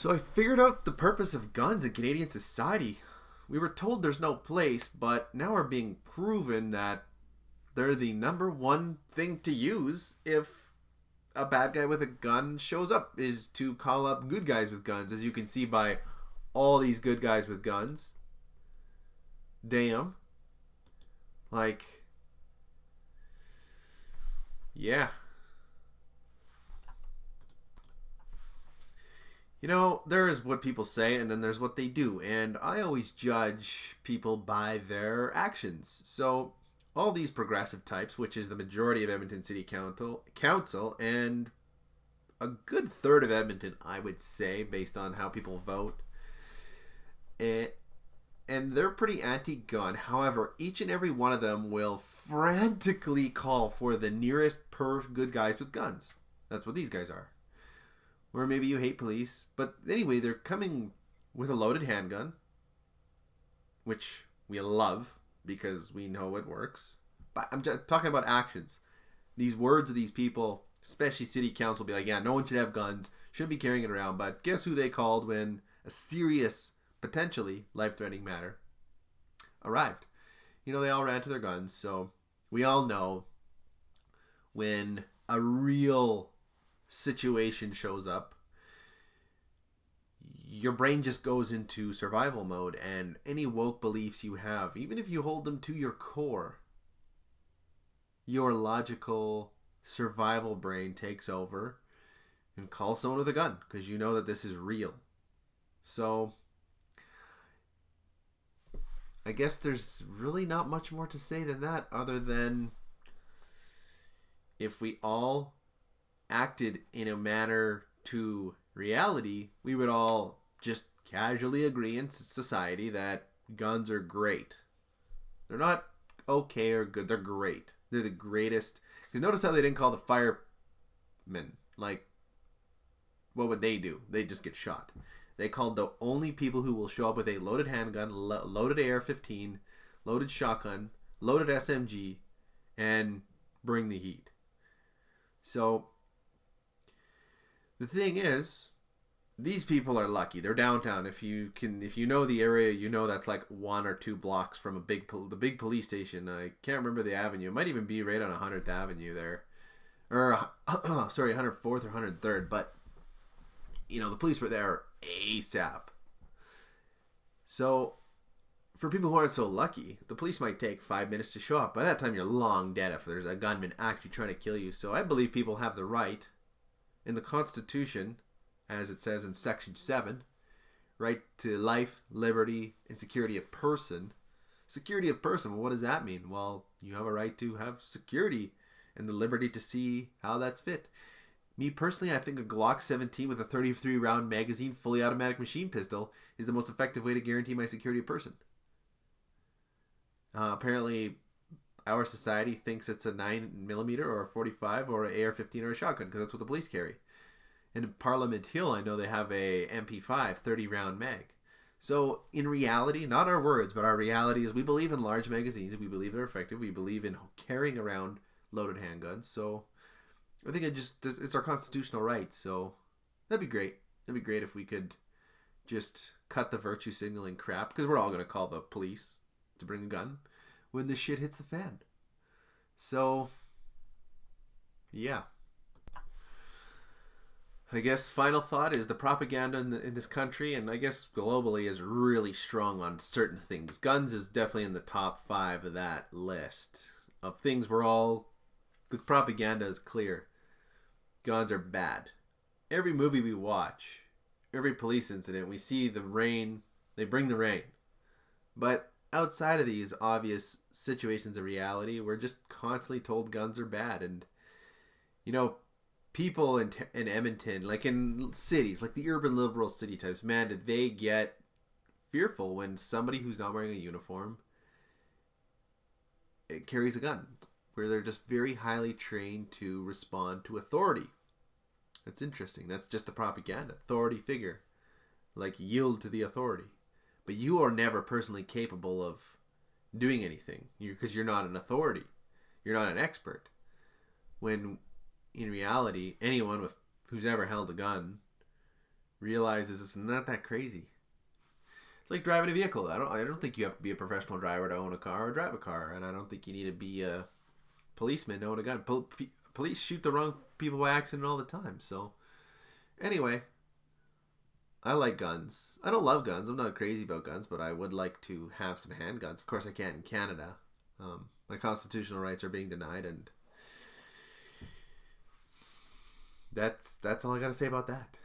So I figured out the purpose of guns in Canadian society. We were told there's no place, but now we're being proven that they're the number one thing to use if a bad guy with a gun shows up, is to call up good guys with guns, as you can see by all these good guys with guns. Damn. Like, yeah. You know, there's what people say and then there's what they do. And I always judge people by their actions. So, all these progressive types, which is the majority of Edmonton City Council and a good third of Edmonton, I would say, based on how people vote. And they're pretty anti-gun. However, each and every one of them will frantically call for the nearest per good guys with guns. That's what these guys are. Or maybe you hate police. But anyway, they're coming with a loaded handgun, which we love because we know it works. But I'm just talking about actions. These words of these people, especially city council, be like, yeah, no one should have guns, shouldn't be carrying it around. But guess who they called when a serious, potentially life-threatening matter arrived? You know, they all ran to their guns. So we all know when a real situation shows up, your brain just goes into survival mode, and any woke beliefs you have, even if you hold them to your core, your logical survival brain takes over and calls someone with a gun because you know that this is real. So I guess there's really not much more to say than that, other than if we all acted in a manner to reality, we would all just casually agree in society that guns are great. They're not okay or good. They're great. They're the greatest. Because notice how they didn't call the firemen. Like, what would they do? They just get shot. They called the only people who will show up with a loaded handgun, loaded AR-15, loaded shotgun, loaded SMG, and bring the heat. So the thing is, these people are lucky. They're downtown. If you know the area, you know that's like 1 or 2 blocks from the big police station. I can't remember the avenue. It might even be right on 100th Avenue there, or sorry, 104th or 103rd. But you know, the police were there ASAP. So for people who aren't so lucky, the police might take 5 minutes to show up. By that time, you're long dead if there's a gunman actually trying to kill you. So I believe people have the right in the Constitution, as it says in Section 7, right to life, liberty, and security of person. Security of person, well, what does that mean? Well, you have a right to have security and the liberty to see how that's fit. Me personally, I think a Glock 17 with a 33 round magazine, fully automatic machine pistol is the most effective way to guarantee my security of person. Apparently, our society thinks it's a 9mm or a 45 or an AR-15 or a shotgun because that's what the police carry. And in Parliament Hill, I know they have a MP5 30-round mag. So in reality, not our words, but our reality is we believe in large magazines. We believe they're effective. We believe in carrying around loaded handguns. So I think it's our constitutional right. So that'd be great. It'd be great if we could just cut the virtue signaling crap, because we're all going to call the police to bring a gun when the shit hits the fan. So yeah. I guess final thought is the propaganda in this country, and I guess globally, is really strong on certain things. Guns is definitely in the top 5 of that list of things the propaganda is clear. Guns are bad. Every movie we watch, every police incident, we see the rain, they bring the rain. But outside of these obvious situations of reality, we're just constantly told guns are bad. And, you know, people in Edmonton, like in cities, like the urban liberal city types, man, did they get fearful when somebody who's not wearing a uniform carries a gun, where they're just very highly trained to respond to authority. That's interesting. That's just the propaganda. Authority figure. Like, yield to the authority. But you are never personally capable of doing anything because you're not an authority. You're not an expert. When in reality, anyone who's ever held a gun realizes it's not that crazy. It's like driving a vehicle. I don't think you have to be a professional driver to own a car or drive a car, and I don't think you need to be a policeman to own a gun. Police shoot the wrong people by accident all the time. So anyway, I like guns. I don't love guns. I'm not crazy about guns, but I would like to have some handguns. Of course, I can't in Canada. My constitutional rights are being denied, and that's all I got to say about that.